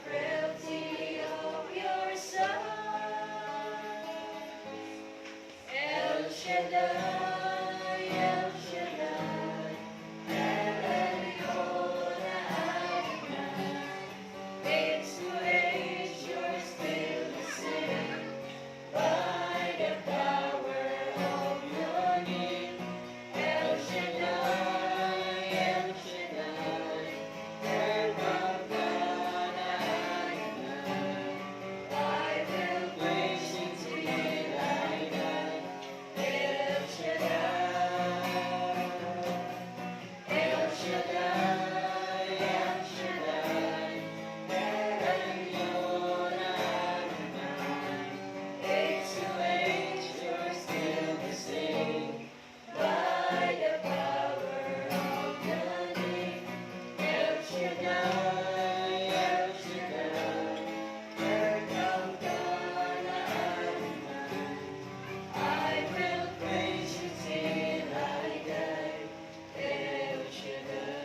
frailty of your Son, El Shaddai, El Shaddai, El Elyon Adonai. Age to age, you're still the same. By the power of your name, El Shaddai, El Shaddai, El Elyon Adonai. I will praise you till I die. El Shaddai, El Shaddai, El Shaddai, El Elyon Adonai. Age to age, you're still the same. By the power of your name, El Shaddai, El Shaddai, El Elyon Adonai. I will praise you till I die. El Shaddai.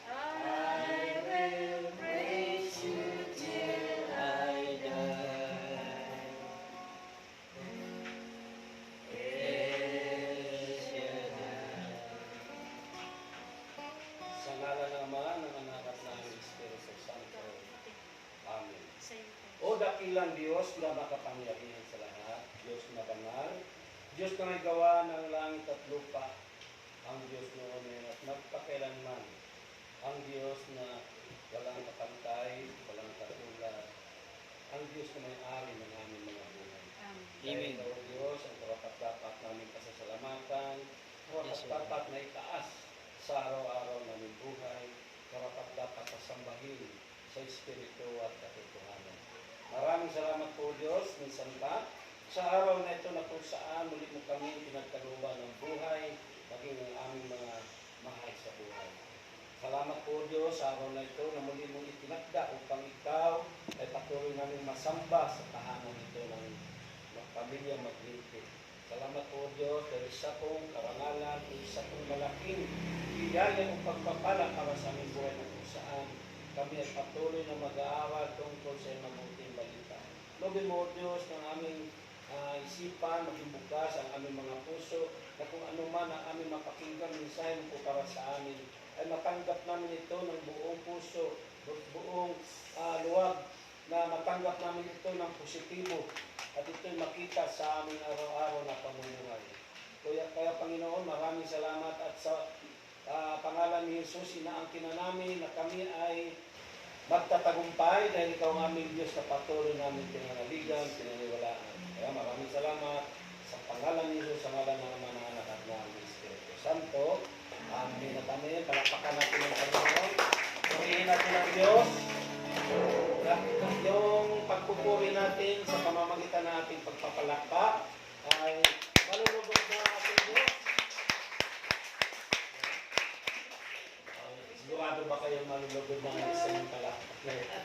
I will praise you till I die. El Shaddai. Sa ngalan ng Ama, ng Anak at ng Espiritu Santo. Amen. O dakilang Diyos na makapangyarihan sa lahat, Diyos na banal, Diyos na may gawa ng langit at lupa, ang Diyos na umayon at magpakailanman, ang Diyos na walang kapantay, walang katulad, ang Diyos na may-ari ng aming mga buhay. Amen. Dahil o Diyos, ang karapat-dapat namin pasasalamatan, karapat-dapat na itaas sa araw-araw namin buhay, karapat-dapat pasambahin sa Espiritu at katotohanan. Maraming salamat po Diyos, minsan pa, sa araw na ito na kung saan muli mo kami pinagkalooban ng buhay, maging ang aming mga mahal sa buhay. Salamat po Diyos sa araw na ito na muli mong itinakda upang ikaw ay patuloy namin masamba sa tahanan ito ng pamilya Maglingkod. Salamat po Diyos dahil isa pong karangalan, isa pong malaking biyaya o pagpapala para sa aming buhay na kung saan kami ay patuloy na mag-aaral tungkol sa mabuting balita. Lobin mo Diyos ng aming isipan, maging bukas ang aming mga puso, na kung ano man ang aming mapakinggan, mensahe mo po para sa amin, ay matanggap namin ito ng buong puso, buong luwag, na matanggap namin ito ng positibo, at ito'y makita sa aming araw-araw na pamumuhay. Kaya Panginoon, maraming salamat at sa pangalan ni Jesus, inaangkin na namin na kami ay magtatagumpay dahil ikaw ang aming Diyos na patuloy namin pinangaligan, pinaniwalaan. Kaya maraming salamat sa pangalan ni Jesus, sa ngalan ng Ama, ng Anak at ng Espiritu Santo. Amen at amen. Palakpakan natin ang Panginoon. Purihin natin ang Diyos. Yung pagpupuri natin sa pamamagitan ng ating pagpapalakpak ay malulugod na ating Diyos. Sigurado ba kayong malulugod ng isang palakpak na ito?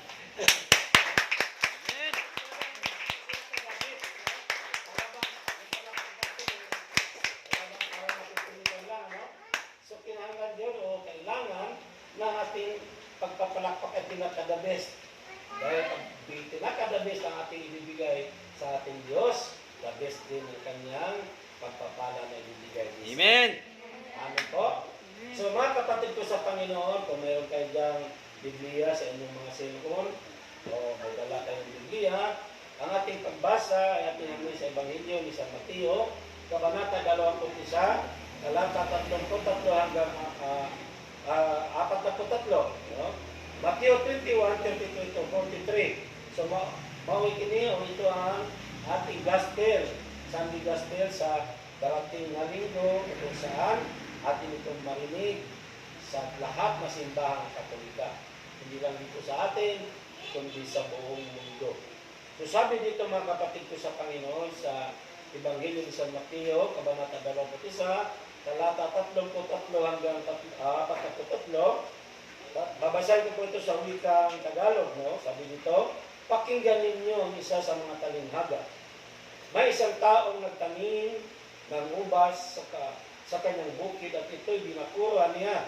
So kinahanglan yun o kailangan na ating pagpapalakpak ay pinaka-the best. Dahil pag pinaka-the best ang ating ibibigay sa ating Diyos, the best din ang kanyang pagpapala na ibibigay. Amen. Amen po. So mga kapatid ko sa Panginoon, kung mayroon kayo dyang Biblia sa inyong mga cellphone, o may dala kayong Biblia, ang ating pagbasa ay ating hangin sa Ebanghelyo ni San Mateo, Kabanata 21, talata 33 hanggang 43. No? Mateo 21, 32 to 43. So mauwi kini o ito ang ating gospel, Sunday gospel sa darating na linggo kung saan atin itong marinig sa lahat na simbahang Katolika. Hindi lang dito sa atin, kundi sa buong mundo. So sabi dito mga kapatid ko sa Panginoon sa Ebanghelyo ni San Mateo, Kabanata 21, talata 33 hanggang 43. Babasahin ko po ito sa wikang Tagalog, no? Sabi dito, Pakinggan ninyo ang isa sa mga talinghaga. May isang taong nagtanim ng ubas sa kanyang bukid at ito'y binakura niya.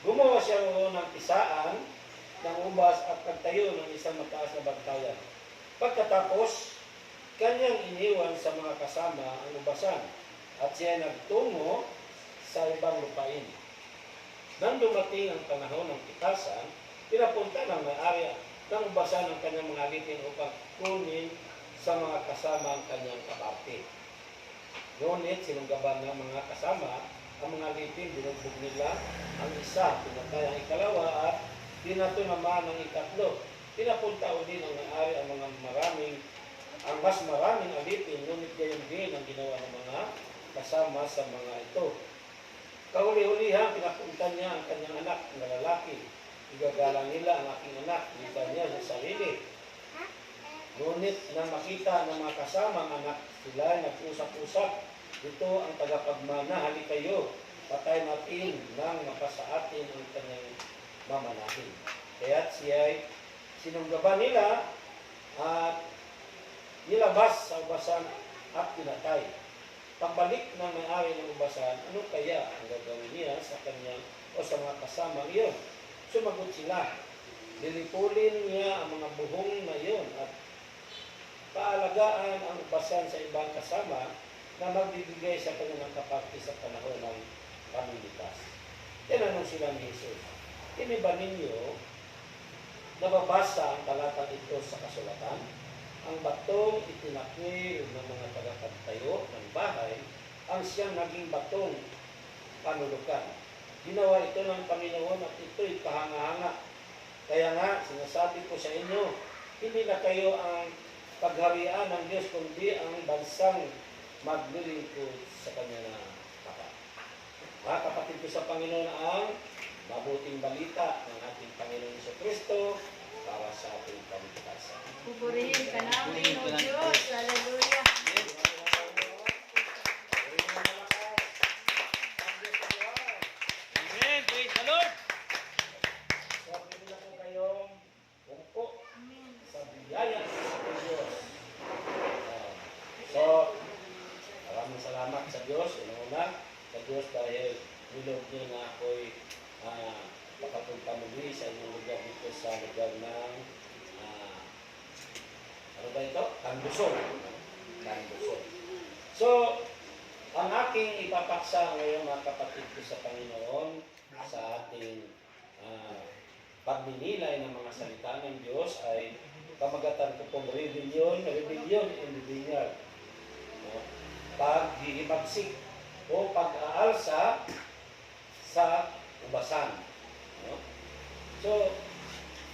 Gumawa siya roon ng pisaan ng ubas at nagtayo ng isang mataas na bantayan. Pagkatapos, kanyang iniwan sa mga kasama ang ubasan at siya nagtungo sa ibang lupain. Nang dumating ang panahon ng pitasan, pinapunta ng may-ari ng ubasan ang kanyang mga alipin upang kunin sa mga kasama ang kanyang kaparte. Ngunit sinunggaban ng mga kasama ang mga alipin, binugbog nila ang isa, pinatay ang ikalawa at binato naman ang ikatlo. Pinapunta uli ng may-ari ang mas maraming alipin, ngunit gayon din ang ginawa ng mga kasama sa mga ito. Kahuli-hulihan, pinapunta niya ang kanyang anak na lalaki. Igagalang nila ang aking anak, kita niya sa sarili. Ngunit nang makita ng mga kasama ang anak, sila nag-usap-usap. Ito ang tagapagmana, hali kayo, patay natin nang mapasa atin ang kanyang mamanahin. Kaya't siya'y sinunggaban nila at nilabas sa ubasan at pinatay. Pagbalik ng may-ari ng ubasan, ano kaya ang gagawin niya sa kanyang o sa mga kasama iyon? Sumagot sila, lilipulin niya ang mga buhong na iyon at paalagaan ang ubasan sa ibang kasama na magbibigay sa kanyang kaparte sa panahon ng pamilitas. Tinanong sila ni Jesus, hindi ba ninyo nababasa ang talatang ito sa kasulatan? Ang batong itinakwil ng mga tagapagtayo ng bahay ang siyang naging batong panulukan. Ginawa ito ng Panginoon at ito'y kahanga-hanga. Kaya nga, sinasabi ko sa inyo, hindi na kayo ang pagharian ng Diyos, kundi ang bansang maglilingkod sa kanya na tapat. Mga kapatid ko sa Panginoon, ang mabuting balita ng ating Panginoon Jesucristo para sa ating kaligtasan. Pupurihin ka namin, O Diyos. Hallelujah. Amen. Praise the Lord. So, pwede na po kayong umupo sa biyaya ng Diyos. So, maraming salamat sa Diyos. Una-una, sa Diyos dahil nilog niyo na ako'y makapunta muli sa inyong lugar dito sa lugar ng ano ba ito? Kandusol. So, ang aking ipapaksa ngayon mga kapatid ko sa Panginoon sa ating pagninilay ng mga salita ng Diyos ay kamagatan ko pong rebellion in the vineyard. Paghihimagsik o pag-aalsa sa ubasan. So,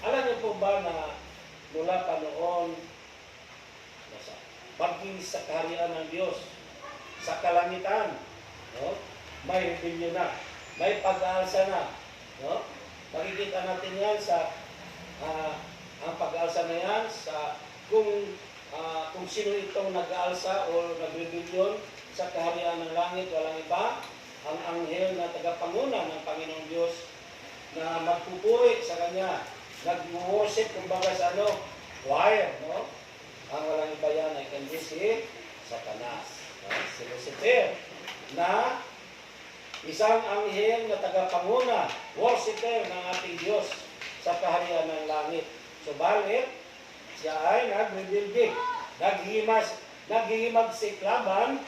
alam niyo po ba na mula pa noon pagkinis sa kaharian ng Diyos sa kalangitan, may rebellion na, may pag-aalsa na. Makikita natin yan sa ang pag-aalsa na yan sa kung sino itong nag-aalsa o nag-rebellion sa kaharian ng langit, walang iba, ang anghel na tagapanguna ng Panginoong Diyos na magpupuri sa Kanya, nag-worship kumbaga sa choir, Ang walang iba yan ay kundi si Satanas, si Lucifer, na isang anghel na tagapanguna, worshiper ng ating Diyos sa kaharian ng langit. Subalit, siya ay nag-rebelde, naghihimagsik laban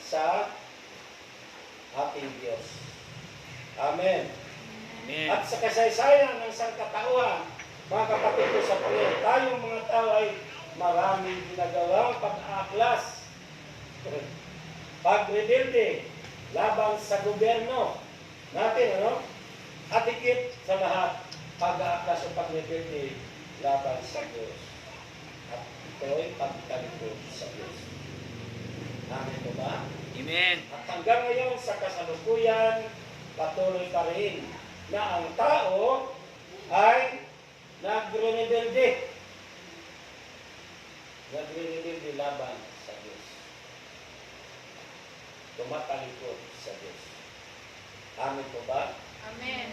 sa ating Diyos. Amen. Amen. At sa kasaysayan ng sangkatauhan, mga kapatid ko sa Panginoon, tayong mga tao ay maraming ginagawang pag-aaklas, pag-rebelde, laban sa gobyerno natin, at higit sa lahat, pag-aaklas o pag-rebelde laban sa Diyos. At ito'y pagtalikod sa Diyos. Amen po ba? Amen. At hanggang ngayon sa kasalukuyan, patuloy pa rin na ang tao ay nagre-rebelde. Nagre-rebelde laban sa Diyos. Tumatalikod sa Diyos. Amen po ba? Amen.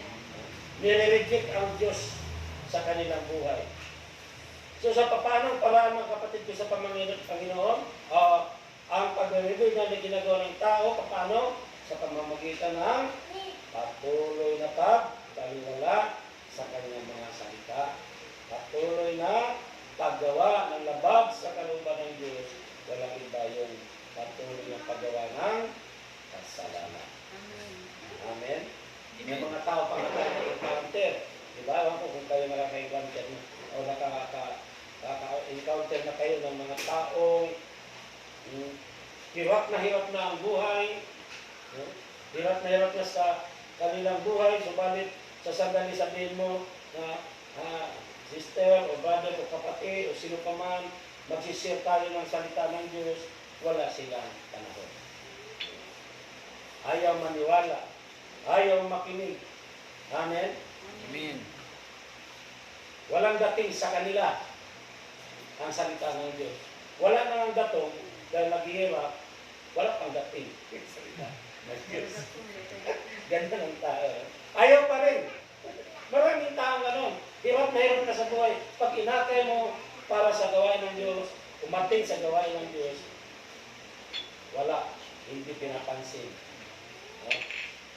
Nire-reject ang Diyos sa kanilang buhay. So sa paano paraan mga kapatid ko sa Panginoon, ang pag-reveal na ginagawa ng tao, paano? Sa pamamagitan ng patuloy na pagbaliwala sa kanyang mga salita. Patuloy na paggawa ng labag sa kalooban ng Diyos. Walang iba yung patuloy na paggawa ng kasalanan. Amen? May mga tao pang naka-encounter. Diba? Ewan ko kung kayo naka-encounter o naka-encounter na kayo ng mga taong hirap na ang buhay. Hirap na sa kanilang buhay. Subalit sa sandali sabihin mo na sister o brother o kapatid o sino pa man, magsishare tayo ng salita ng Diyos, wala silang panahon. Ayaw maniwala. Ayaw makinig. Amen? Amen. Walang dating sa kanila ang salita ng Diyos. Wala na ang datong dahil naghihirap, wala pang dating. Salita ng Diyos. Ganda ng tao. Ayaw pa rin. Maraming taong ganon. Hirap na sa buhay. Pag inakay mo para sa gawain ng Diyos, umating sa gawain ng Diyos, wala. Hindi pinapansin.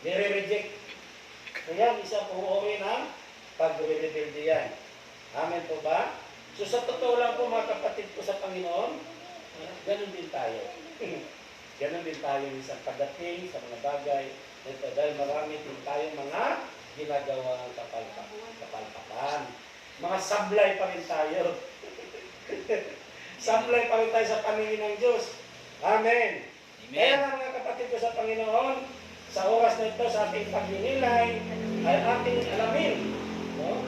Nire-reject. Kaya isa po uri ng pag-rebelde yan. Amen po ba? So sa totoo lang po mga kapatid ko sa Panginoon, ganun din tayo. Ganun din tayo sa pagdating sa mga bagay. Ito, dahil marami din tayo mga ginagawang kapalpakan. Mga sablay pa rin tayo. Sablay pa rin tayo sa paningin ng Diyos. Amen. Kaya nga mga kapatid ko sa Panginoon, sa oras na ito, sa ating pagninilay, ay ating alamin. No?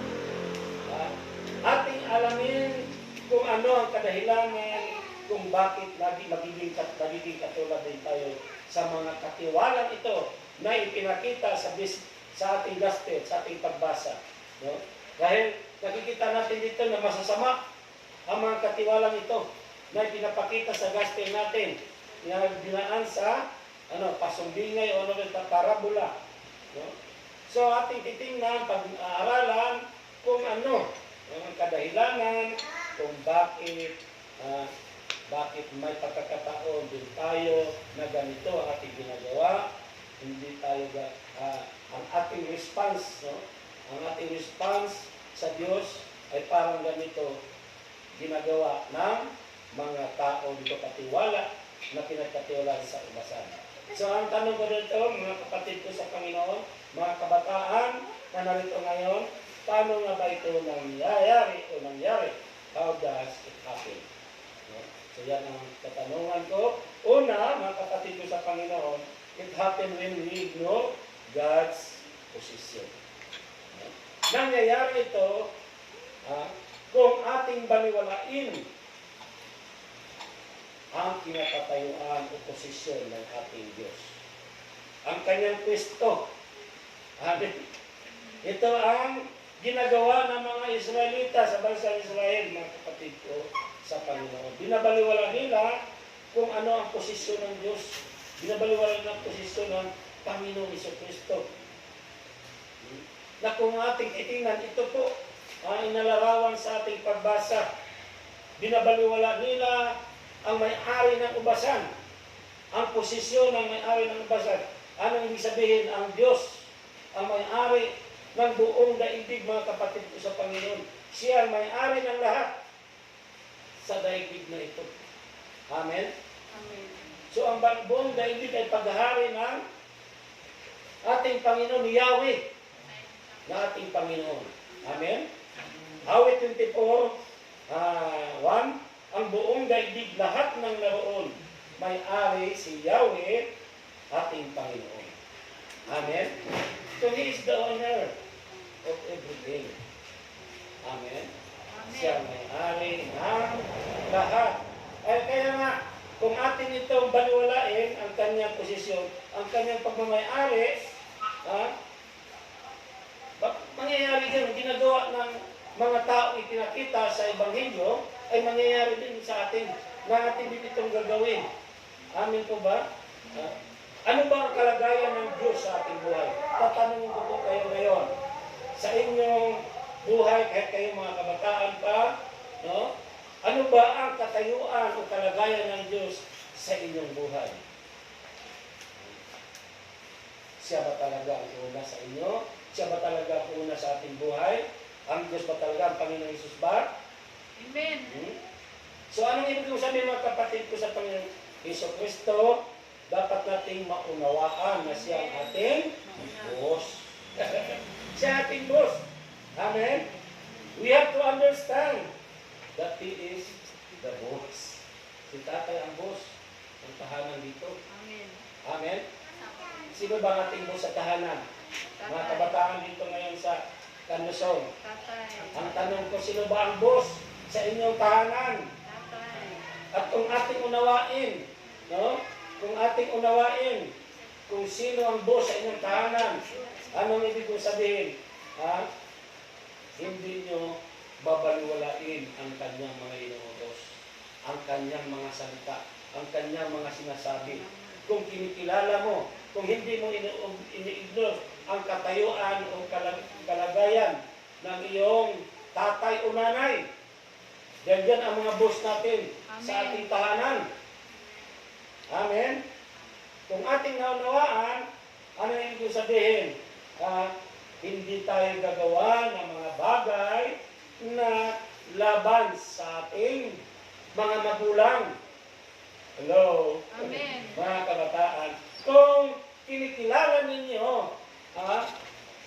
Ating alamin kung ano ang kadahilanan, kung bakit magiging katulad din tayo sa mga katiwalang ito na ipinakita sa ating gospel, sa ating pagbasa. No? Dahil nakikita natin dito na masasama ang mga katiwalang ito na ipinapakita sa gospel natin na dinaan sa pasumbingay o parabola. No? So ating titingnan, pag-aaralan kung ano ang kadahilanan, kung bakit may pagkakataon din tayo na ganito ang ating ginagawa, hindi tayo ang ating response, no? Ang ating response sa Diyos ay parang ganito ginagawa ng mga tao dito katiwala na pinagkatiwalaan sa ubasan. So ang tanong ko dito, mga kapatid ko sa Panginoon, mga kabataan na narito ngayon, paano nga ba ito nangyari? How does it happen? No? So yan ang katanungan ko. Una, mga kapatid ko sa Panginoon, it happened when we ignore God's position. No? Nangyayari ito kung ating baliwalain ang kinakatayuan o posisyon ng ating Diyos. Ang kanyang pwesto. Ito ang ginagawa ng mga Israelita sa bansang Israel, mga kapatid ko sa Panginoon. Binabaliwala nila kung ano ang posisyon ng Diyos. Binabaliwala nila ang posisyon ng Panginoong Jesucristo. Na kung ating itingnan, ito po ang inalarawan sa ating pagbasa. Binabaliwala nila ang may-ari ng ubasan. Ang posisyon ng may-ari ng ubasan. Anong ibig sabihin? Ang Diyos, ang may-ari ng buong daigdig, mga kapatid ko sa Panginoon. Siya ang may-ari ng lahat sa daigdig na ito. Amen? Amen. So ang buong daigdig ay paghahari ng ating Panginoon, Yahweh, na ating Panginoon. Amen? Awit 24:1, ang buong daigdig, lahat ng naroon, may-ari si Yahweh, ating Panginoon. Amen? So He is the owner of everything. Amen? Siya may-ari ng lahat. Kaya nga, kung atin itong baliwalain ang kanyang posisyon, ang kanyang pagmamay-ari, mangyayari din, ginagawa ng mga tao ipinakita sa Ebanghelyo, ay mangyayari din sa atin na atin din itong gagawin. Amin po ba? Ano ba ang kalagayan ng Diyos sa ating buhay? Tatanungin ko po kayo ngayon. Sa inyong buhay, kahit kayo mga kabataan pa, No? Ano ba ang katayuan o kalagayan ng Diyos sa inyong buhay? Siya ba talaga ang una sa inyo? Siya ba talaga ang una sa ating buhay? Ang Diyos ba talaga ang Panginoong Hesus ba? Amen. So anong ibig kong sabihin mga kapatid ko sa Panginoong Hesus Kristo? Dapat nating maunawaan na siya ang ating boss. Siya ating boss. Amen? We have to understand that He is the boss. Si Tatay ang boss ng tahanan dito. Amen. Amen? Sino ba ang ating boss sa tahanan? Mga kabataan dito ngayon sa Kanluson. Tatay. Ang tanong ko, sino ba ang boss sa inyong tahanan? Tatay. At kung ating unawain, no? Kung ating unawain, kung sino ang boss sa inyong tahanan, anong ibig kong sabihin? Ha? Hindi nyo babaliwalain ang kanyang mga inuutos, ang kanyang mga salita, ang kanyang mga sinasabi. Kung kinikilala mo, kung hindi mo ini-ignore ang katayuan o kalagayan ng iyong tatay o nanay, dahil yan ang mga boss natin sa ating tahanan. Amen? Kung ating naunawaan, ano yung ibig sabihin? Hindi tayo gagawa ng mga bagay na laban sa ating mga magulang. Hello? Amen. Mga kabataan. Kung kinikilala ninyo,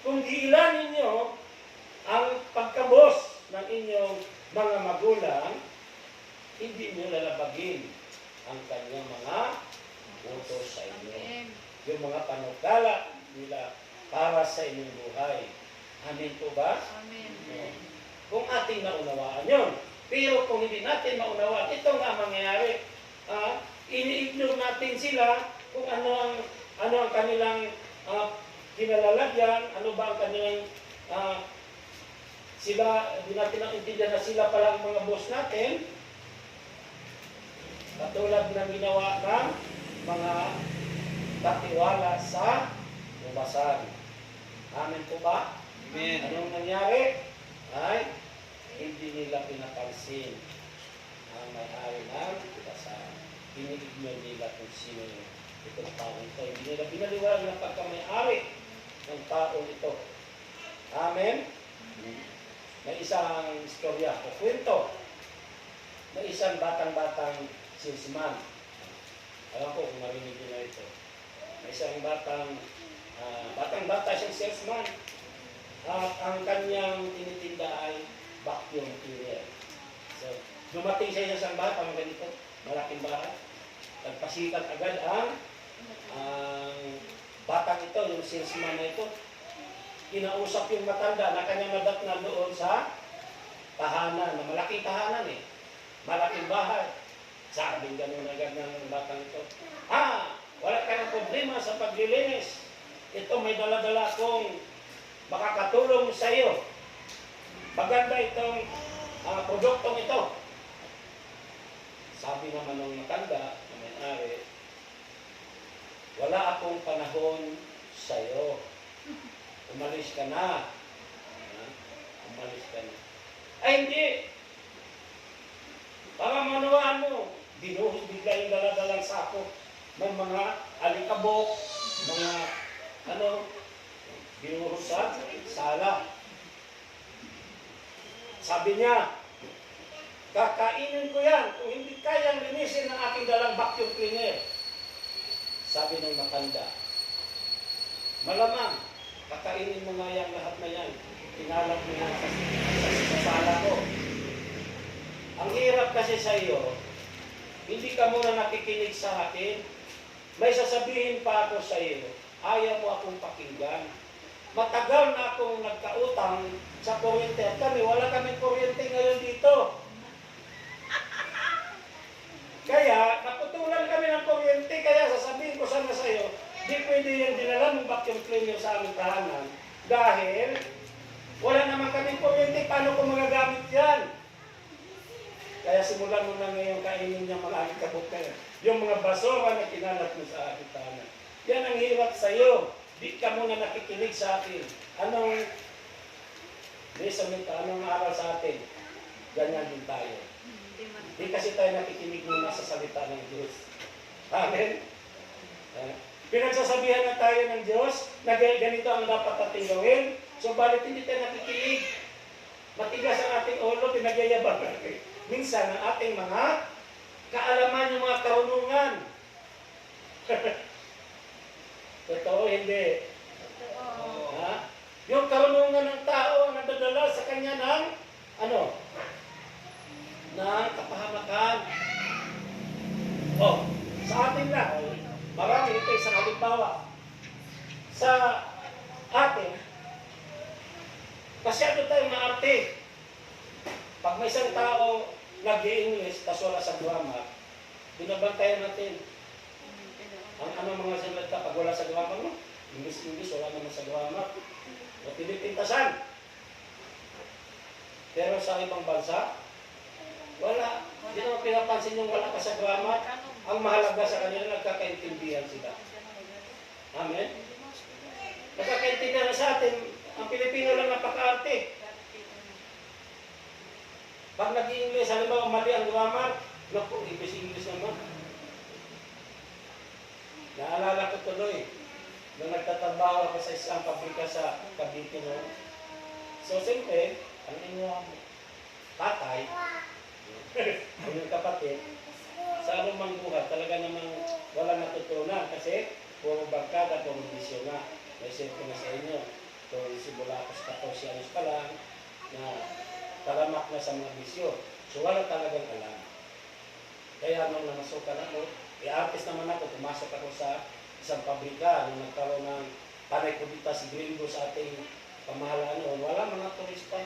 kung giilan ninyo ang pagkabos ng inyong mga magulang, hindi nyo lalabagin ang kanyang mga utos sa inyo. Amen. Yung mga panukala nila para sa inyong buhay. Amen po ba? Amen. Kung ating naunawaan yun. Pero kung hindi natin maunawaan, ito nga mangyayari. Ini-ignore natin sila kung ano ang kanilang kinalalagyan, ano ba ang kanilang sila, hindi natin naintindihan na sila pala ang mga boss natin. Katulad ng ginawa ng mga katiwala sa ubasan. Amen po ba? Amen. Anong nangyari? Ay, hindi nila pinapansin ang may-ari ng ubasan. Ini-ignore nila kung sino itong tao ito. Hindi nila pinaliwanag ng pagka-may-ari ng tao ito. Amen? May isang istorya o kwento. May isang batang-batang salesman. Alam ko kung marinig nyo na ito. May isang batang-bata siyang salesman. At ang kanyang tinitinda ay vacuum cleaner. So, dumating siya sa isang batang ganito, malaking bahay. Nagpasikat agad ang batang ito, yung salesman na ito. Kinausap yung matanda na kanyang nadatnan doon sa tahanan, na malaking tahanan malaking bahay. Sabing ganun agad ng batang ito, wala ka ng problema sa paglilinis. Ito may dala-dala akong makakatulong sa iyo. Maganda itong produktong ito. Sabi naman ng matanda na may-ari, wala akong panahon sa iyo. Umalis ka na. Umalis ka na. Ay, hindi. Para manawaan mo, binuhos bigla yung dala-dalang sako ng mga alikabok, mga binuhos sa sala. Sabi niya, kakainin ko yan kung hindi kayang linisin ng aking dalang vacuum cleaner. Sabi ng matanda, malamang, kakainin mo nga yan, lahat na yan. Tinalap mo yan sa sala ko. Ang hirap kasi sa iyo, hindi ka muna nakikinig sa akin. May sasabihin pa ako sa iyo, ayaw mo akong pakinggan. Matagal na akong nagkautang sa kuryente at wala kaming kuryente ngayon dito. Kaya, naputulan kami ng kuryente, kaya sasabihin ko sana sa iyo, di pwede yung dinala mong vacuum cleaner sa aming tahanan dahil wala naman kaming kuryente, paano ko magagamit yan? Kaya simulan mo na ngayon kainin niya mga alikabok kayo. Yung mga basura na kinalat mo sa aking tahanan. Yan ang hirap sa iyo. Di ka muna nakikinig sa akin. Anong lesson nito? Anong aral sa atin? ganyan din tayo. Di kasi tayo nakikinig muna sa salita ng Diyos. Amen? Pinagsasabihan na tayo ng Diyos na ganito ang dapat natin gawin. So, balit hindi tayo nakikinig. Matigas ang ating ulo, pinagyayabang natin. Minsan, ang ating mga kaalaman, yung mga karunungan. Totoo, hindi. Ha? Yung karunungan ng tao ang nadadala sa kanya ng ng kapahamakan. Sa atin lang, marami ito isang halimbawa. Sa atin, masyado tayong maarte. Pag may isang tao nag-i-English, tas wala sa grammar, binabantayan natin. Ang mga salita, pag wala sa grammar mo, English, wala naman sa grammar. O pinipintasan. Pero sa ibang bansa, wala. Hindi naman pinapansin yung wala ka sa grammar. Ang mahalaga sa kanila, nagkakaintindihan sila. Amen? Nagkakaintindihan na sa atin, ang Pilipino lang napaka-arte. Pag nag-i-English, halimbawa mali ang grammar, naku, English naman. Naalala ko tuloy, nung nagtatrabaho ako sa isang pabrika sa Cavite noon. So, siyempre, ang inyong tatay, ang inyong kapatid, sa anumang buhat, talaga namang walang natutunan kasi puro barkada, puro bisyo nga. May siyempre na sa inyo. So, simula ako sa 14 anos pa lang na talamak na sa mga bisyo. So, wala talagang alam. Kaya nung namasukan ako, artist naman ako, pumasok ako sa isang pabrika nung nagkaroon ng panay kubita si Gringo sa ating pamahalaan noon. Wala mga turista,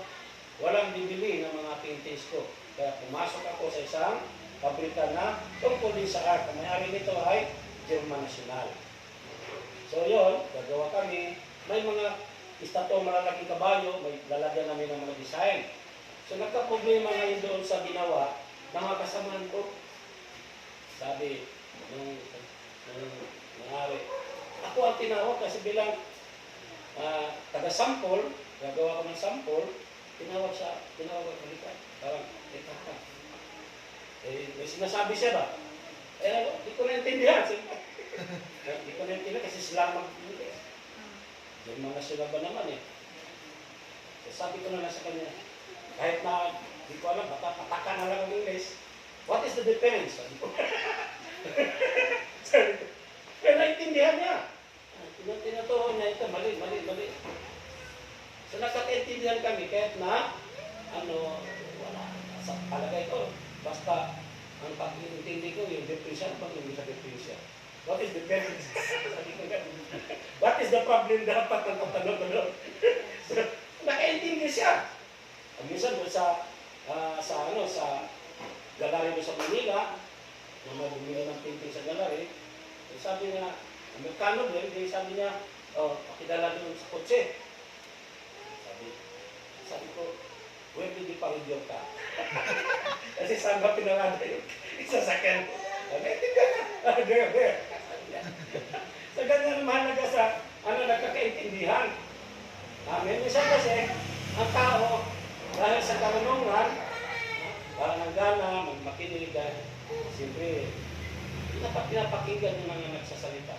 walang bibili ng mga paintings ko. Kaya pumasok ako sa isang pabrika na tungkol din sa art. Ang may-ari nito ay German National. So yun, gagawa kami. May mga istatong malalaking kabayo, may lalagyan namin ng mga design. So nagka-problema ngayon doon sa ginawa ng mga kasamaan ko. Sabi, nung nangyari, ako ang tinawag kasi bilang taga-sample, gagawa ko ng sample, tinawag ko halika, parang, ka. May sinasabi siya ba? Di ko naintindihan. Di ko naintindihan kasi sila mag-English. German National ba naman eh. So sabi ko na lang sa kanya, kahit na, di ko alam, pataka na lang ang English. What is the difference? Sabi ko. Kaya naintindihan niya. Tinuturo niya ito, mali. So nagkakaintindihan kami kahit na, wala, sa palagay ko, basta ang pag-intindi ko, yung depression, pag-intindi sa depression. What is the difference? Sabi ko nga, what is the problem dapat ng tanong? So, nakaintindi siya. Minsan doon sa gallery mo sa Manila, na may bumili ng painting sa gallery, sabi niya, Amerikano din, sabi niya, pakidala doon sa kotse. Sabi ko, where did you find your car? Kasi saan ba pinarada yung isasakyan ko? Naintindihan na. There. So ganyan mahalaga sa nagkakaintindihan. Amen. Minsan kasi, ang tao, dahil sa karunungan, parang ang gana, makinig, siyempre, pinapakinggan yung mga nagsasalita.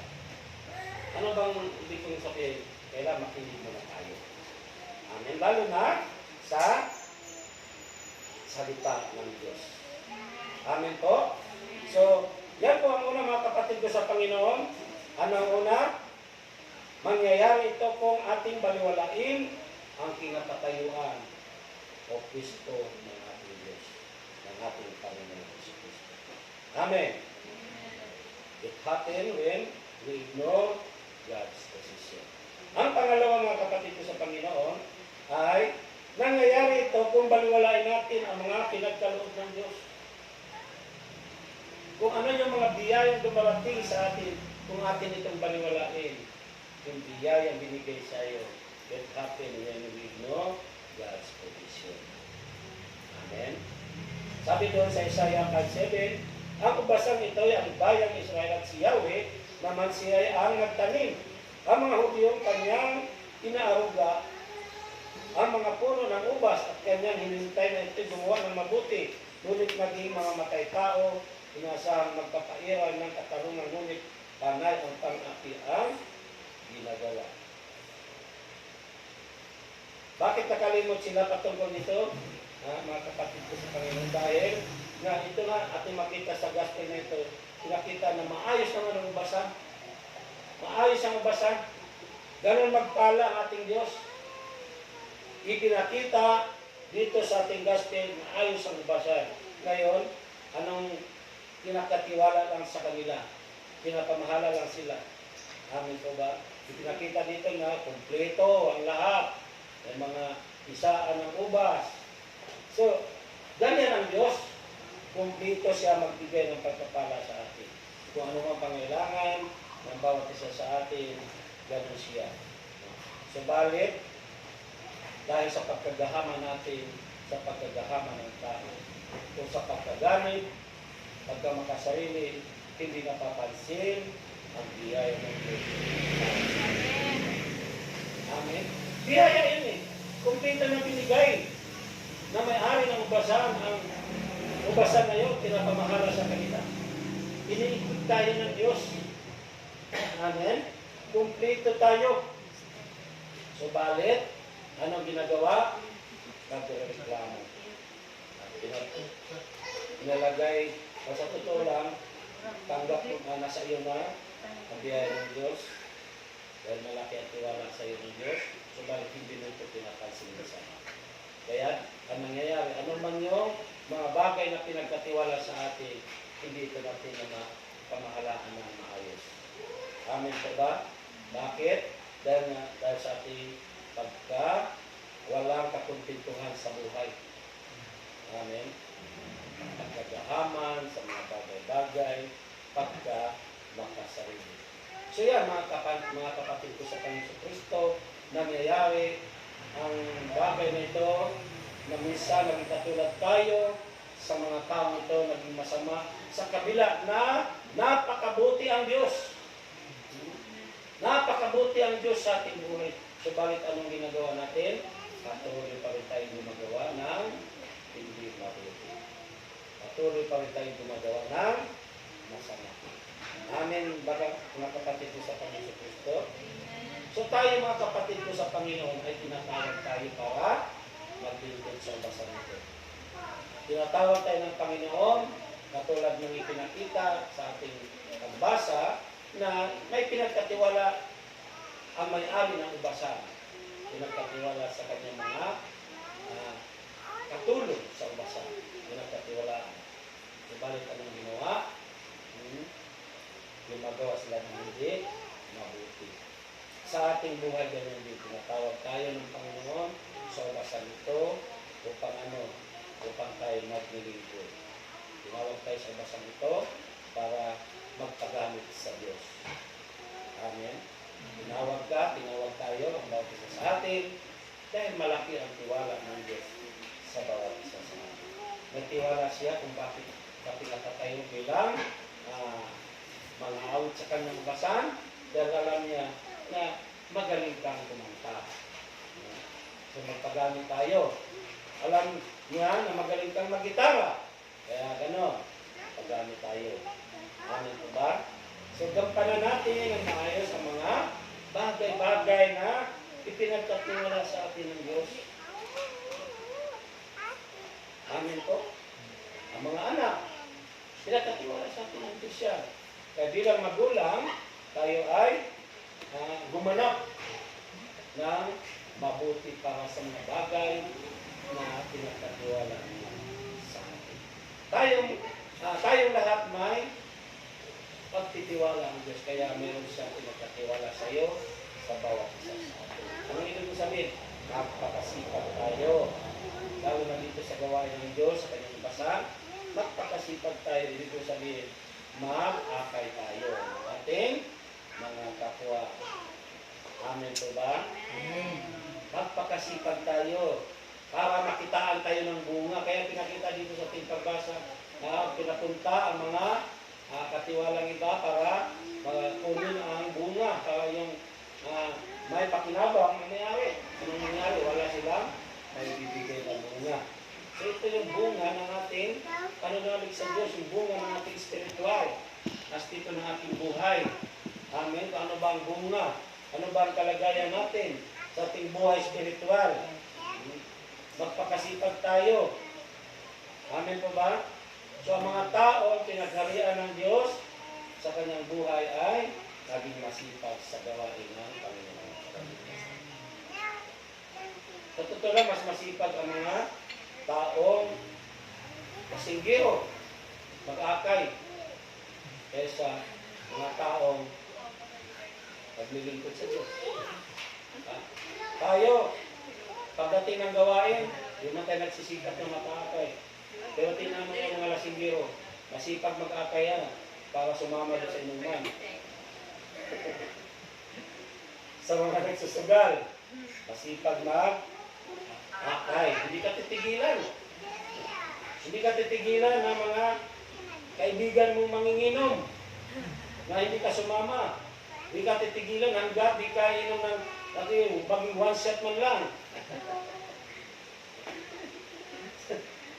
Ano bang ibig kong sabihin? Kailangan makinig muna tayo. Amen. Lalo na sa salita ng Diyos. Amen po. So, yan po ang una mga kapatid ko sa Panginoon. Ano ang una? Mangyayari ito kung ating baliwalain ang kinapatayuan o Kristo ng ating Diyos, ng ating Panginoon Kristo. Amen. It happened when we ignore God's position. Ang pangalawa mga kapatid ko sa Panginoon ay nangyayari ito kung baliwalain natin ang mga pinagkaloob ng Diyos. Kung ano yung mga biyayang dumarating sa atin, kung atin itong baliwalain, yung biyayang binigay sa iyo, it happened when we ignore God's provision. Amen. Sabi doon sa Isaiah 5:7, ang ubasang ito ay ang bayang Israel at si Yahweh, naman siya ay ang nagtanim. Ang mga Hudiyong kanyang inaaruga, ang mga puno ng ubas at kanyang hinintay na ito gumawa ng mabuti. Ngunit naging mga matay tao, inasahang magpapairal ng katarungan, ngunit panay ang pang-api ang ginagawa. Bakit nakalimot sila patungkol nito? Mga kapatid ko sa Panginoon, dahil na ito nga ating makita sa gospel na ito, pinakita na maayos naman ang ubasan. Maayos ang ubasan. Ganun magpala ang ating Diyos. Ipinakita dito sa ating gospel, maayos ang ubasan. Ngayon, anong pinakatiwala lang sa kanila? Pinapamahala lang sila. Amin po ba? Ipinakita dito na kumpleto ang lahat. May mga isaan ng ubas. So, ganyan ang Diyos. Kumpleto siya magbigay ng pagpapala sa atin. Kung ano mang pangailangan ng bawat isa sa atin, ganun siya. Subalit, dahil sa pagkagahama natin, sa pagkagahama ng tao, kung sa pagkagamit, pagka makasarili, hindi napapansin ang biyaya ng Diyos. Amen. Biyaya yun eh. Kumpleto na binigay na may-ari ng ubasan. Ang ubasan na yun, pinapamahala sa kanila. Iniikot tayo ng Diyos. Amen. Kumpleto tayo. Subalit, anong ginagawa? Nagreklamo. Inalagay, sa totoo lang, tanggap mo na nasa iyo na ang biyaya ng Diyos. Dahil malaki at tiwala sa iyo ng Diyos, subalit hindi mo ito pinapansin na sana. Kaya, ang nangyayari, anong yung mga bagay na pinagkatiwala sa atin, hindi ito natin na pamahalaan na maayos. Amen po ba? Bakit? Dahil sa ating pagka walang kakuntintuhan sa buhay. Amen? Pagkagahaman sa mga bagay-bagay, pagka makasarili. So yan, mga kapatid ko sa Panginoon Kristo, nangyayari ang bagay na ito na minsan naging katulad tayo sa mga tao ito naging masama sa kabila na napakabuti ang Diyos. Napakabuti ang Diyos sa ating buhay. Subalit anong ginagawa natin? Patuloy pa rin tayo gumagawa ng hindi mabuti. Patuloy pa rin tayo gumagawa ng masama. Amen. Baga, mga kapatid ko sa Panginoon Kristo. So tayo mga kapatid ko sa Panginoon ay tinatawag tayo para maglingkod sa ubasan nito. Tinatawag tayo ng Panginoon katulad ng ipinakita sa ating pagbasa na may pinagkatiwala ang may-ari ng ubasan. Pinagkatiwala sa kanyang mga katulong sa ubasan. Pinagkatiwalaan. Subalit anong ginawa? Gumagawa sila ng hindi mabuti. Sa ating buhay ganyan din, tinatawag tayo ng Panginoon sa ubasan ito upang upang tayo maglilingkod. Tinawag tayo sa ubasan ito para magpagamit sa Diyos. Amen. Tinawag tayo ang bawat isa sa atin dahil malaki ang tiwala ng Diyos sa bawat isa sa atin. May tiwala siya kung bakit tayo bilang mga awit sa kanyang ubasan dahil alam niya na magaling kang kumanta. So magpagamit tayo. Alam niya na magaling kang mag-gitara. Kaya gano'n, paggamit tayo. Amen po ba? So gampanan natin ang maayos ang mga bagay-bagay na ipinagkatiwala sa atin ng Diyos. Amen po. Ang mga anak, pinagkatiwala sa atin ng Diyos yan. Kaya bilang magulang, tayo ay gumanap ng mabuti para sa mga bagay na pinagkatiwala sa atin. Tayong lahat may pagtitiwala ang Diyos. Kaya meron siyang pinagkatiwala sa iyo sa bawat isa sa atin. Ano ibig sabihin? Magpakasipag tayo. Lalo na dito sa gawain ng Diyos, sa kanyang basan, magpakasipag tayo. Ibig sabihin, mag-akay tayo ng ating mga kapwa. Amen po ba? Amen. Magpakasipag tayo para makitaan tayo ng bunga. Kaya pinakita dito sa ating pagbasa na pinapunta ang mga katiwalang iba para kunin ang bunga, para yung may pakinabang nangyari. Anong nangyari? Wala silang may bibigay na bunga. So ito yung bunga ng ating pananalig sa Diyos, yung bunga ng ating spiritual. As dito ng ating buhay. Amen. Ano ba ang bunga? Ano ba ang kalagayan natin sa ating buhay spiritual? Magpakasipag tayo. Amen po ba? So ang mga tao, pinagharian ng Diyos sa kanyang buhay ay naging masipag sa gawain ng Panginoon. Sa totoo lang, mas masipag ang mga taong masinggiro, mag-akay, kaysa mga taong naglilingkod sa Diyos. Tayo, pagdating ng gawain, yun na tayo nagsisikap ng mag-akay. Pero tingnan mo yung mga lasinggiro, masipag mag-akay yan para sumama doon sa inuman. Sa mga nagsusugal, masipag mag-akay. Hindi ka titigilan. Hindi ka titigilan ng mga kaibigan mong manginginom na hindi ka sumama. Hindi ka titigilan hanggat di ka inom ng baging one shot man lang.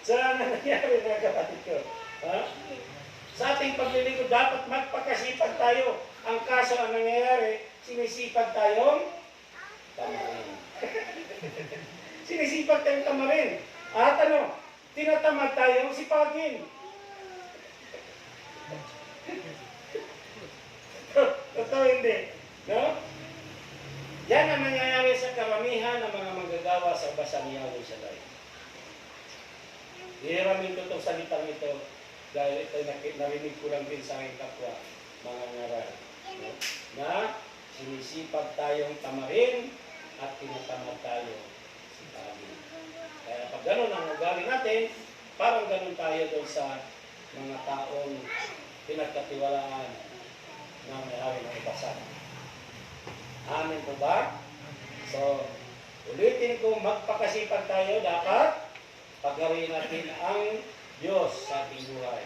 Saan na nangyari na kapatid ko? Ha? Sa ating paglilingkod, dapat magpakasipag tayo. Ang kaso ang nangyayari, sinisipag tayong tamarin. Sinisipag tayong tamarin. At ano? Tinatamad tayong sipagin. Totoo hindi. No? Yan ang nangyayari sa karamihan ng mga manggagawa sa basang Yahweh sa life. Hiramin ko itong salitang ito dahil ito narinig ko lang din sa aking kapwa, mga ngaral. No? Na sinisipag tayong tamarin at tinatamad tayo sipagin. Kaya pag ganun ang ugali natin, parang ganun tayo doon sa mga taong pinagkatiwalaan na may-ari ng ibasa. Amen po ba? So, ulitin ko, magpakasipag tayo, dapat pagawin natin ang Diyos sa ating buhay.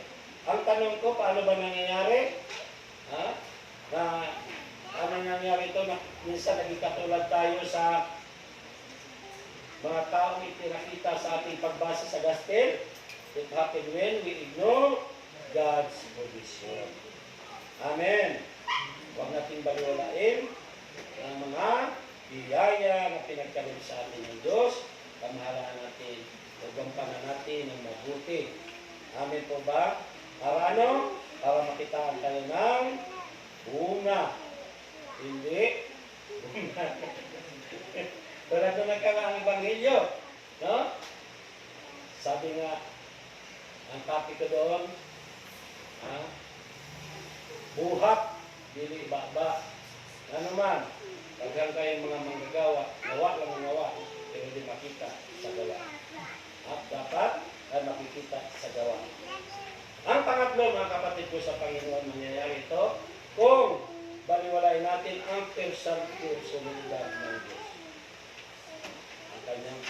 Ang tanong ko, paano ba nangyayari? Ano nangyayari ito? Minsan naging katulad tayo sa mga taong ipinakita sa ating pagbasa sa gospel. It happened when we ignore God's provision. Amen. Huwag natin baliwalain ang mga biyaya na pinagkaloob sa atin ng Diyos. Pamahalaan natin, paggampanan natin ng mabuti. Amen po ba? Para ano? Para makitaan tayo ng bunga. Hindi. Pero ito nagkala ang Ebanghelyo. No? Sabi nga, ang topic ko doon, buhat, dili ibaba. Ano man, paghan kayong mga manggagawa, nawa lang ang nawa, pero di makita sa gawa. At dapat ay makikita sa gawa. Ang pangatlo, mga kapatid ko sa Panginoon, mangyayari ito kung baliwalain natin ang personalidad ng Diyos. Ang kanyang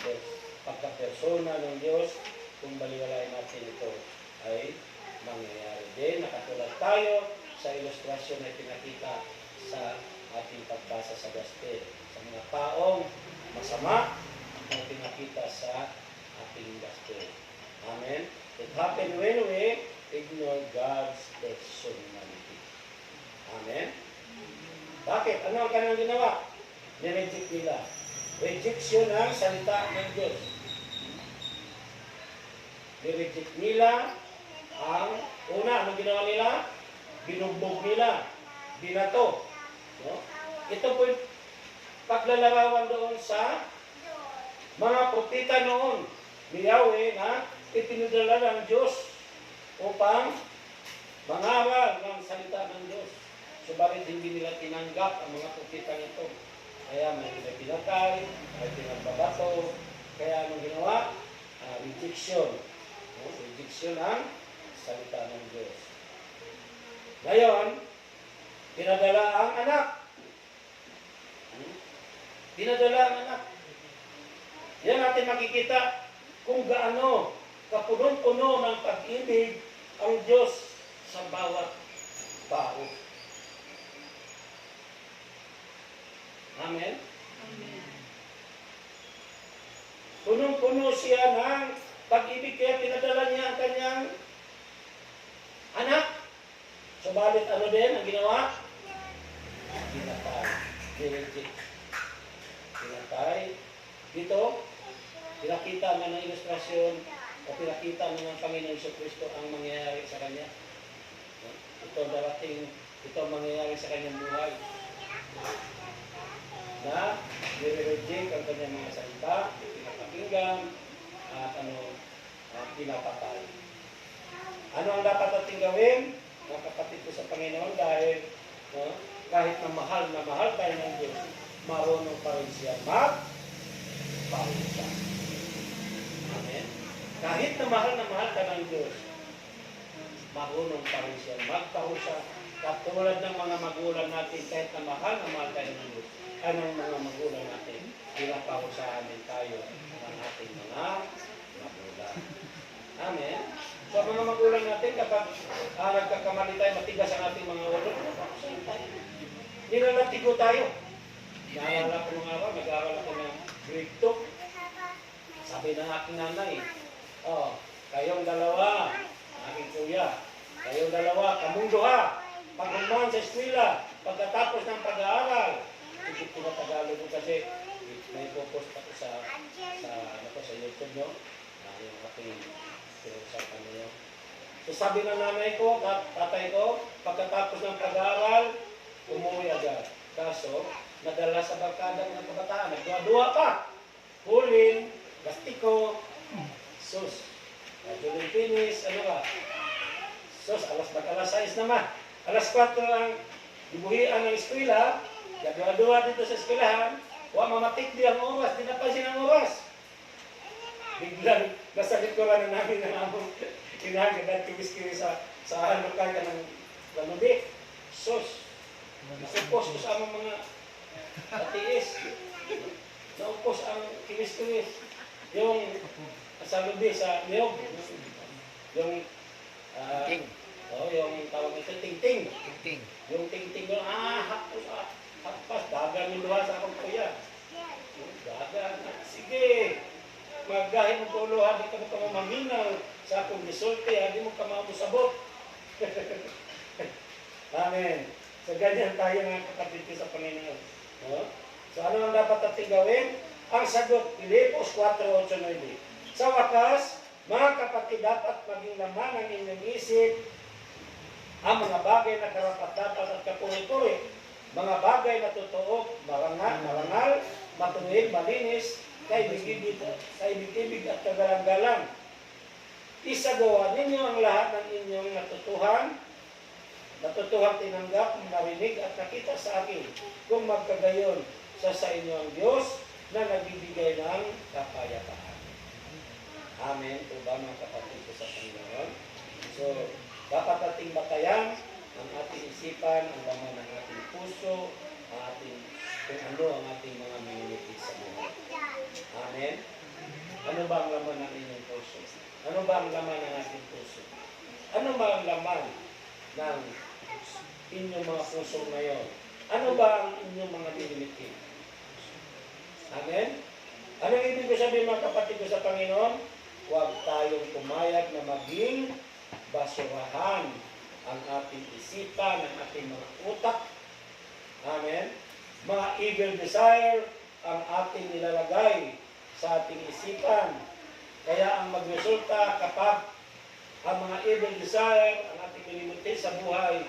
pagka-persona ng Diyos, kung baliwalain natin ito, ay mangyayari din. Nakatulad tayo sa ilustrasyon na pinakita sa ating pagbasa sa gospel. Sa mga taong masama na pinakita sa ating gospel. Amen? It happened when we ignore God's personality. Amen? Bakit? Ano ang kanilang ginawa? Nireject nila. Rejection ng salita ng Diyos. Nireject nila ang una, anong ginawa nila? Binugbog nila. Binato. No? Ito po yung paglalarawan doon sa mga propeta noon ni Yahweh na ipinadala ng Diyos upang mangaral ng salita ng Diyos. Subalit hindi nila tinanggap ang mga propeta nito. Kaya may pinatay, may pinagbabato. Kaya anong ginawa? Rejection. No? Rejection ang salita ng Diyos. Ngayon, pinadala ang anak. Pinadala ang anak. Yan natin makikita kung gaano kapuno-puno ng pag-ibig ang Diyos sa bawat tao. Amen? Amen. Punong-puno siya ng pag-ibig, kaya pinadala niya ang kanyang anak. Subalit ano din ang ginawa? Pinatay. Direject. Pinatay. Dito, pinakita na ng ilustrasyon o pinakita na ng Panginoon Jesucristo ang mangyayari sa kanya. Ito darating, ito ang mangyayari sa kanyang buhay. Na nire-reject ang kanyang mga salita, pinapakinggan, at pinapatay. Ano ang dapat natin gawin? Mga kapatid ko sa Panginoon, dahil kahit na mahal tayo ng Diyos, marunong pa rin siya magparusa. Amen? Kahit na mahal ka ng Diyos, marunong pa rin siya magparusa. Katulad ng mga magulang natin, kahit na mahal tayo ng Diyos, anong mga magulang natin, pinaparusahan din tayo ng ating mga magulang. Amen? So, mga magulang natin, kapag nagkakamali tayo, matigas ang ating mga ulo, pinaparusahan tayo. Nilalatigo tayo. Naalala ko mga ako, nag-aaral ako ng grade 2. Sabi ng aking nanay, kayong dalawa, aking kuya, kayong dalawa, kamong duha, paghuman sa eskwela, pagkatapos ng pag-aaral, hindi ko na Tagalog ko kasi may focus ako sa YouTube nyo, yung aking pinusapan nyo. So sabi ng nanay ko, tatay ko, pagkatapos ng pag-aaral, umuwi agad. Kaso, nadala sa barkada ng kabataan, nagdua-dua pa. Hulin, gastiko, sus. Juling finish, ano ba? Sus, alas 6 naman. Alas 4 ang dibuhian ng eskwela, nagdua-dua dito sa eskwelahan, mamatik di ang oras, di napansin ang oras. Biglang, nasa likuran na namin ng among inahan, at kiwis-kiwis sa lokal ka ng lanubi. Sus, naupos ko sa among mga katiis. Naupos ang kiwis-kiwis. Yung sa lubi, sa niyog. Yung yung tawag ito, ting-ting. Yung ting-ting doon, happas, dagan yung luha sa akong kuya. Dagan, sige. Magahin mo ko luha, di ka mo kamaminaw sa akong resulte, di mo kamamusabot. Amen. So, ganyan tayo mga kapatid sa Panginoon. So, ano ang dapat natin gawin? Ang sagot, Filipos 4:8-9. Sa wakas, mga kapatid, dapat maging laman ang inyong isip ang mga bagay na karapat-dapat at kapuri-puri, mga bagay na totoo, marangal, matuwid, malinis, kaibig-ibig at kagalang-galang. Isagawa ninyo ang lahat ng inyong natutuhan tinanggap, narinig at nakita sa akin. Kung magkagayon, sa inyo ang Diyos na nagbibigay ng kapayapaan. Amen. Ito ba mga kapatid ko sa Panginoon? So, dapat nating batayan ang ating isipan, ang laman ng ating puso, kung ano ang ating mga minimitis sa buhay. Amen? Ano ba ang laman ng inyong puso? Ano ba ang laman ng ating puso? Ano ba ang laman ng inyong mga puso ngayon? Ano ba ang inyong mga minimitis? Amen? Anong ibig ko sabihin mga kapatid ko sa Panginoon? Huwag tayong pumayag na maging basurahan ang ating isipan, ang ating mga utak. Amen? Mga evil desire ang ating nilalagay sa ating isipan. Kaya ang magresulta kapag ang mga evil desire ang ating nilimutin sa buhay,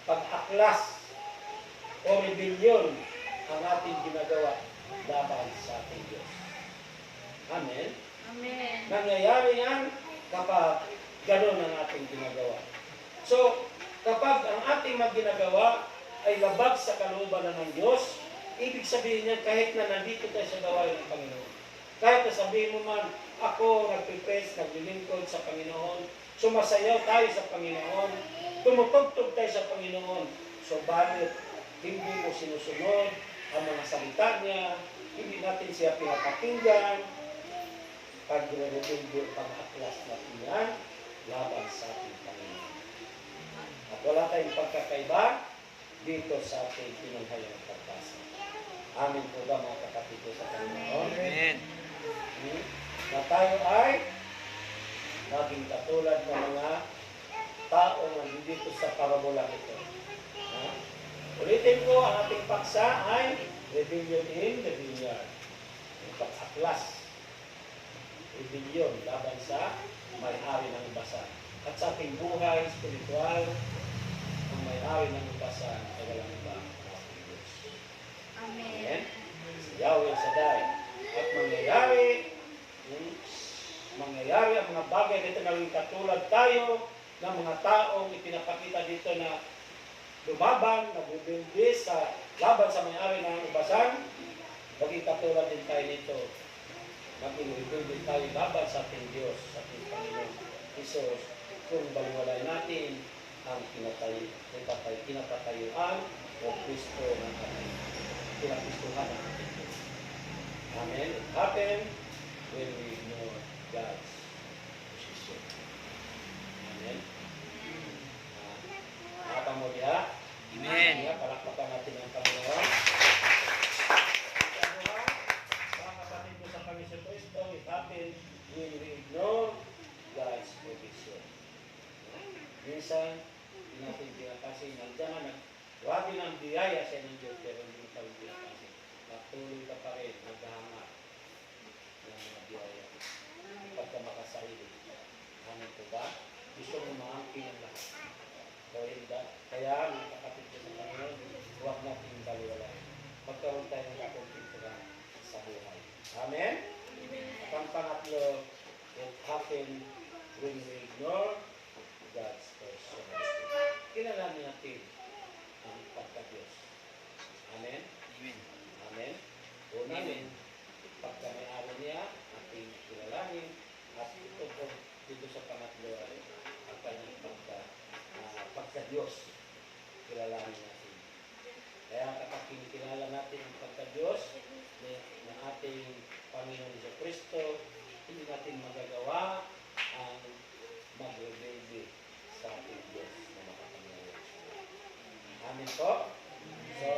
pag-aklas o rebellion ang ating ginagawa laban sa ating Diyos. Amen? Amen. Nangyayari yan kapag gano'n ang ating ginagawa. So, kapag ang ating ginagawa ay labag sa kalooban ng Diyos, ibig sabihin niya kahit na nandito tayo sa gawain ng Panginoon, kahit na sabihin mo man, ako nagpipres, naglilingkod sa Panginoon, sumasayaw tayo sa Panginoon, tumutugtog tayo sa Panginoon, subalit hindi mo sinusunod ang mga salita niya, hindi natin siya pinapakinggan, pag-rebelde, pag-aklas natin yan, laban sa ating Panginoon. At wala tayong pagkakaiba dito sa ating pinanghayang pagpasa. Amin po ba mga kapatid ko sa Panginoon? Amen. Na tayo ay maging katulad ng mga tao na dito sa parabola ito. Ha? Ulitin ko, ang ating paksa ay rebellion in the vineyard. Yung pagsaklas. Rebellion laban sa may-ari ng basan. At sa ating buhay spiritual, ang may-ari ng basan ay walang iba ang ating Diyos. Amen? Si Yahweh Shaddai. At mangyayari ang mga bagay dito na rin katulad tayo ng mga taong ipinapakita dito na lumaban, nagbibindi sa laban sa may-ari ng ubasan. Maging katulad din tayo nito. Maging rebelde tayo laban sa ating Diyos, sa ating Panginoon Isus, kung baliwalay natin ang kinapatayuan o Kristo ng ating kinapistuhan ng ating Diyos. Amen. It happened when we ignore God's position. Amen. Habang mo diha, Amen. palakpakan natin ang Panginoon. Mga kapatid ko sa Panginoon Kristo, it happened when we ignore God's provision. Minsan, hindi natin pinapasi. Nandiyan na, grabe ng biyaya sa ng Diyos, pero hindi mo pa rin pinapasi. Patuloy ka pa rin, naghahanap ng mga biyaya. Pagka makasarili. Amin po ba? Gusto mo maangkin ang lahat. O hindi. Kaya, mga kapatid ko sa Panginoon, huwag natin baliwalay. Magkaroon tayo ng kakumpitra sa buhay. Amen? At ang pangatlo, it happened when we ignore God's personality. Kilalanin natin ang pagka-Diyos. Amen? Amen. Amen? Unahin, pagka may-ari niya, ating kilalanin, at ito po dito sa pangatlo ay ang kanyang pagka-Diyos. Kilalanin natin. Kaya kapag kinikilala natin ang pagka-Diyos ng ating Panginoon Jesu Kristo, hindi natin magagawa ang mag-rebelde sa ating Diyos na makapangyarihan. Amen po? So,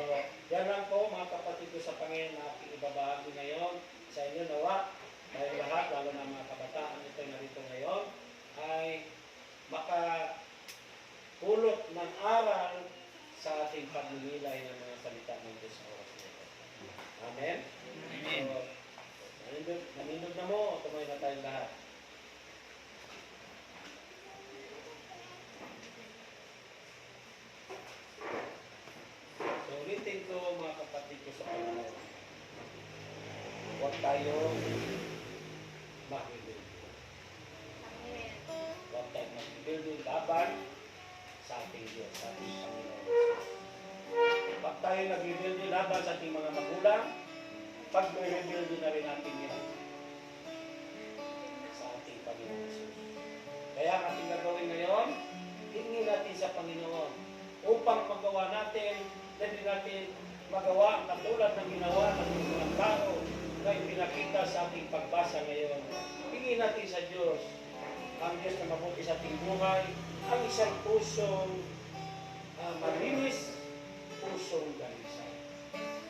yan lang po mga kapatid ko sa Panginoon na aking ibabahagi ngayon sa inyo nawa. Dahil lahat, lalo na mga kabataan ito narito ngayon, ay makapulot ng aral sa ating pagninilay ng mga salita ng Diyos sa oras nito. Amen? Amen. So, nanindog na mo, tumayo na tayong lahat. So, ulitin ko mga kapatid ko sa Panginoon. Huwag tayo mag-rebelde. Huwag tayo mag-rebelde laban sa ating Diyos, sa ating Panginoon. Huwag tayo nag-rebelde laban sa ating mga magulang, pag-rebelde na rin natin yan sa ating Panginoon Jesus. Kaya ang ating gagawin ngayon, hingin natin sa Panginoon upang magawa natin, hindi natin magawa ang katulad ng ginawa ng mga tao na ipinakita sa ating pagbasa ngayon. Hingin natin sa Diyos, ang Diyos na mabuti sa ating buhay, ang isang pusong malinis, pusong dalisay.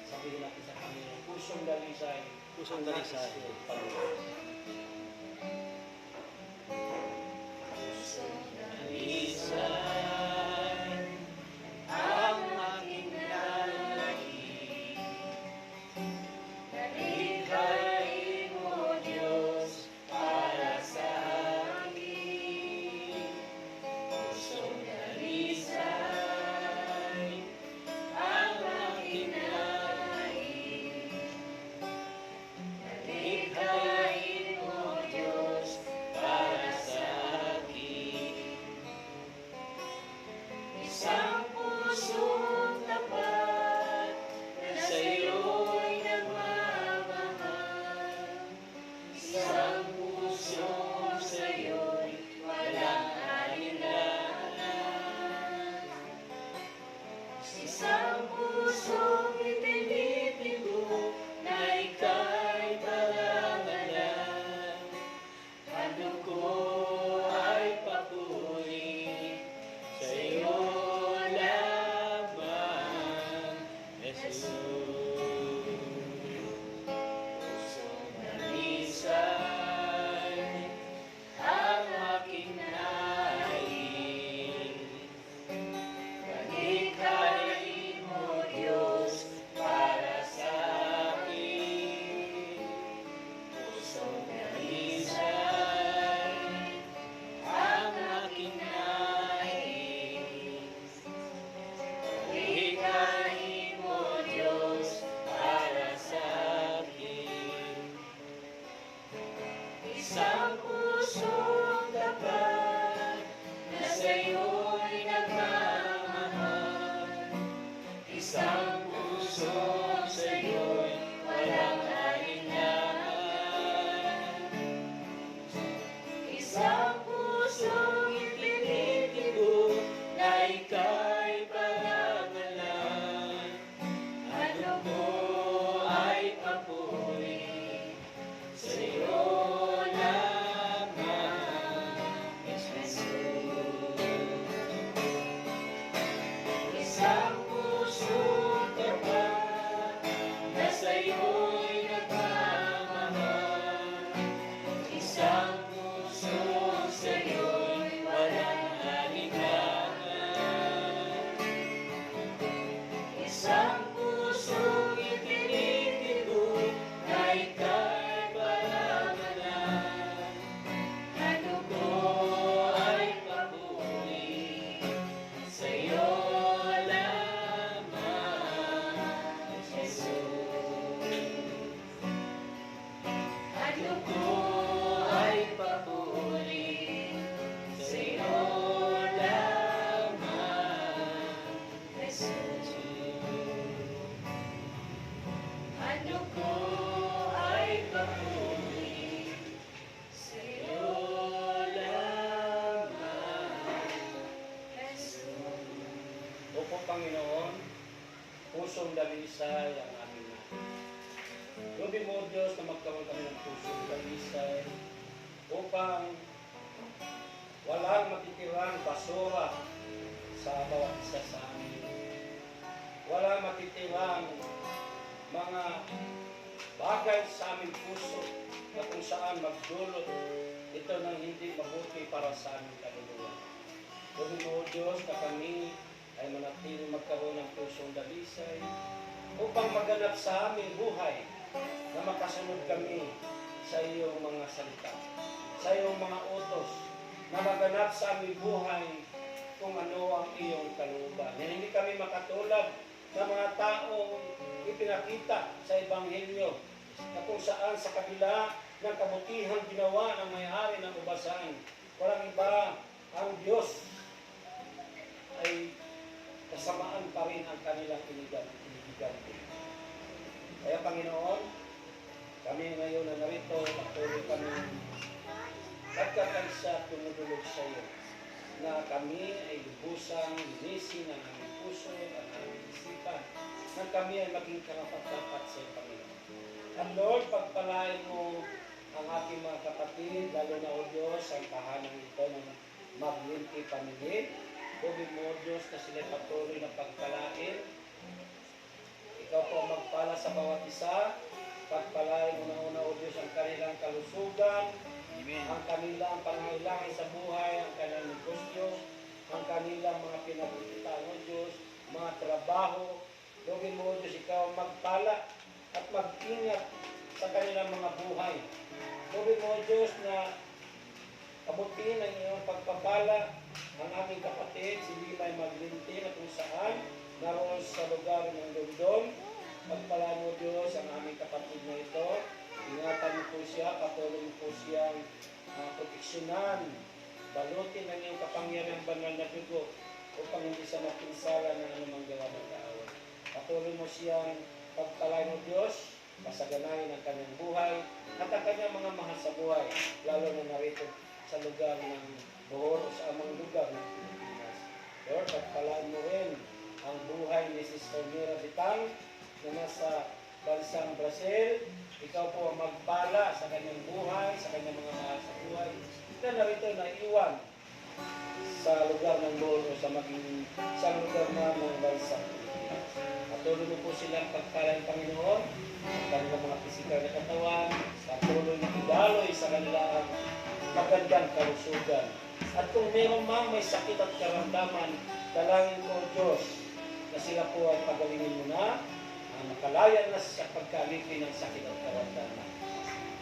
Sabihin natin sa Panginoon, pusong dalisay. Pusong dalisay. Panginoon. Panginoon, pusong dalisay ang aming natin. Lobin mo, Diyos, na magkaroon kami ng pusong dalisay upang walang matitirang basura sa bawat isa sa amin. Walang matitirang mga bagay sa aming puso na kung saan magdulot ito ng hindi mabuti para sa aming kaluluwa. Lobin mo, Diyos, na kami ay manatili magkaroon ng pusong dalisay upang maganap sa aming buhay na makasunod kami sa iyong mga salita, sa iyong mga utos, na maganap sa aming buhay kung ano ang iyong kalooban. Na hindi kami makatulad ng mga taong ipinakita sa Ebanghelyo na kung saan sa kabila ng kabutihang ginawa ng may-ari ng ubasan, walang iba, ang Diyos ay kasamaan pa rin ang kanilang inigigan. Kaya Panginoon, kami ngayon na narito, patuloy kami nagkakaisa tumutulog sa iyo na kami ay lubusang linisin ang aming puso at aming isipan na kami ay maging karapat-dapat sa iyo, Panginoon. At Lord, pagpalain mo ang aking mga kapatid, lalo na o Diyos, ang tahanan ito ng maglinti pamilya. Tubig mo, Diyos, na sila'y patuloy na pagpalain. Ikaw po ang magpala sa bawat isa. Pagpalain mo na una, o Diyos, ang kanilang kalusugan, Amen. ang kanilang pangangailangan sa buhay, ang kanilang negosyo, ang kanilang mga pinagkikitaan, o Diyos, mga trabaho. Tubig mo, o Diyos, ikaw ang magpala at mag-ingat sa kanilang mga buhay. Tubig mo, o Diyos, na abutin ang iyong pagpapala ang aming kapatid, si Limay Maglinti, na kung saan naroon sa lugar ng London. Pagpala mo, Diyos, ang aming kapatid na ito. Ingatan mo po siya, patuloy mo po siyang proteksyonan, balutin ang iyong kapangyarihang banal na dugo upang hindi siya mapinsala ng anumang gawa ng tao. Patuloy mo siyang pagpala mo, Diyos, pasaganayin ang kanyang buhay at ang kanyang mga mahal sa buhay, lalo na narito sa lugar ng Bohol o sa amang lugar ng Pilipinas. Lord, pagpalaan mo rin ang buhay ni Sister Mira Bitang na nasa bansang Brazil. Ikaw po ang magpala sa kanyang buhay, sa kanyang mga mahal sa buhay. Ito na rito na iwan sa lugar ng Bohol o sa maging isang lugar na ng bansang Pilipinas. Patuloy mo po silang pagpalaan, Panginoon, ang kanilang mga pisikal na katawan, patuloy na idaloy sa kanilang magandang kalusugan. At kung mayroong mang may sakit at karamdaman, dalangin ko, Diyos, na sila po ay pagalingin mo na, makalaya na sa pagkalipin ng sakit at karamdaman.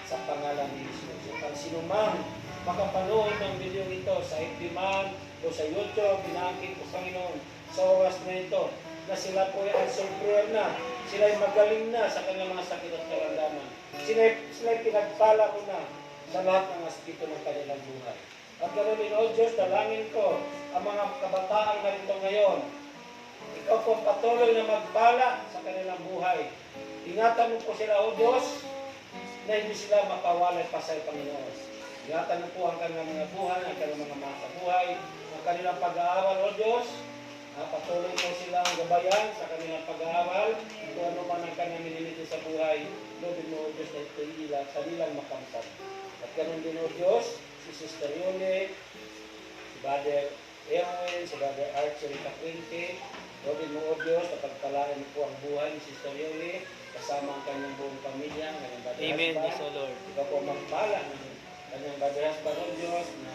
Sa pangalan ni Jesus. At sino mang makapanood ng video ito sa FB man o sa YouTube, binangkin ko, Panginoon, sa oras na ito, na sila po ay answered prayer na, sila ay magaling na sa kanilang mga sakit at karamdaman. Sila ay pinagpala mo na sa lahat ng aspito ng kanilang buhay. At ganoon din, O Diyos, dalangin ko ang mga kabataan na rito ngayon. Ikaw po patuloy na magpala sa kanilang buhay. Ingatan mo po sila, O Diyos, na hindi sila mapawalay pa sa Panginoon. Ingatan mo po ang kanilang mga buhay, ang kanilang mga masa buhay, ang kanilang pag-aaral, O Diyos. Patuloy po silang gabayan sa kanilang pag-aaral, kung ano man ang kanilang miniliti sa buhay. Lord mo, O Diyos, na ito kanilang makamtan. At ganoon din, O Diyos, si Sister Yuli, si Brother Erwin, si Brother Archie Capuente, Lord mo, O Diyos, na pagpalaan mo po ang buhay ni Sister Yuli, kasama ang kanyang buong pamilya, ang kanyang brother Amen. husband. Yes, O Lord. Ikaw po magpala ng kanyang brother husband, O Diyos, na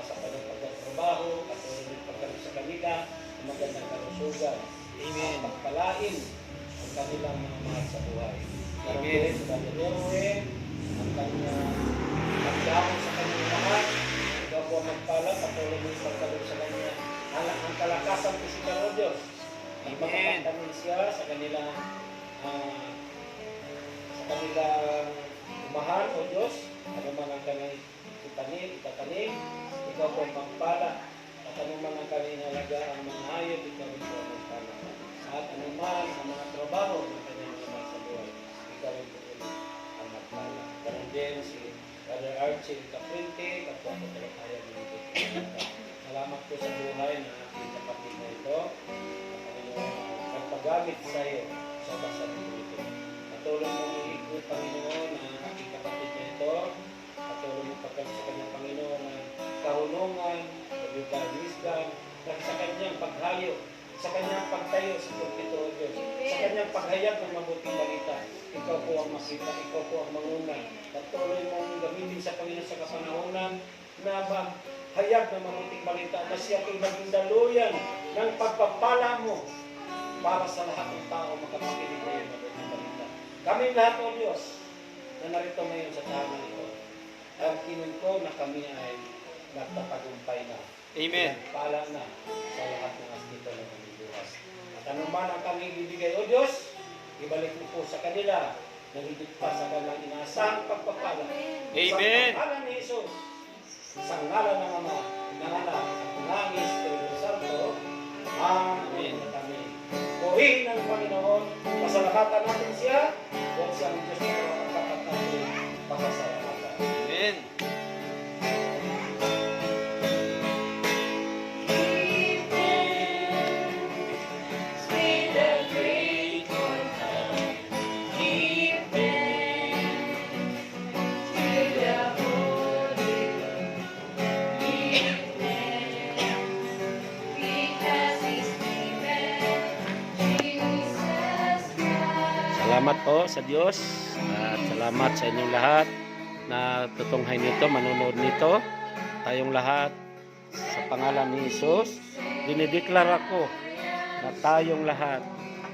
sa kanyang pagtatrabaho, at pagkaroon sa kanila, ang magandang kalusugan. Amen. Pagpalain ang kanilang mga mahal sa buhay. Amen. Si Brother Erwin, ang kanyang pagdahon sa kanyang lahat, ikaw po magpala, patuloy mo yung pagkaroon sa kanya. Ang kalakasan pisikal, O Diyos. At Amen. makapagtanin siya sa kanilang umahan, O Diyos. Ano man ang kanyang itatanim, ikaw po magpala. At ano man ang kanyang halaga, ang mga hayop, ikaw rin po magpala. At ano man ang mga trabaho ng kanyang mga sa buhay, ikaw rin po ang magpala. Ganun din si Brother Archie Capuente, kapwa ko talakaya ng ito. Salamat po sa buhay ng aking kapatid na ito. Ang Panginoon ang nagpagamit sa iyo sa basa nito. Patuloy mo iikot, Panginoon, ang aking kapatid na ito. Patuloy mo pagkat sa kanyang Panginoon ang kahulungan, kabilang wisdom, sa kanyang paghayo, sa kanyang pagtayo sa pulpito, O Diyos, sa kanyang paghayag ng mabuting balita. Ikaw po ang makita, ikaw po ang manguna. Patuloy mong gamitin sa Panginoon sa kapanahonan na maghayag ng mabuting balita na siya ay maging daluyan ng pagpapala mo para sa lahat ng tao makapakinig na yung mabuting balita. Kami lahat, O Diyos, na narito ngayon sa tahanan ito, ang tingin ko na kami ay nagtatagumpay na. Amen. Pala na sa lahat ng aspito ng aming buhay. At anuman ang kami ibibigay, O Diyos, ibalik mo po sa kanila na higit pa sa kanilang inaasahang pagpapala. Amen. Sa pangalan ni Jesus, sa ngalan ng Ama, ng Anak, at ng Espiritu Santo, Amen. Amen. Purihin ng Panginoon, pasalamatan natin siya, kung siya ang Diyos na ang dapat natin pasasalamatan. Amen. Salamat po sa Diyos at salamat sa inyong lahat na tutunghay nito, manonood nito. Tayong lahat sa pangalan ni Jesus, dinideklara ko na tayong lahat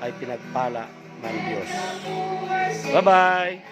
ay pinagpala ng Diyos. Bye-bye!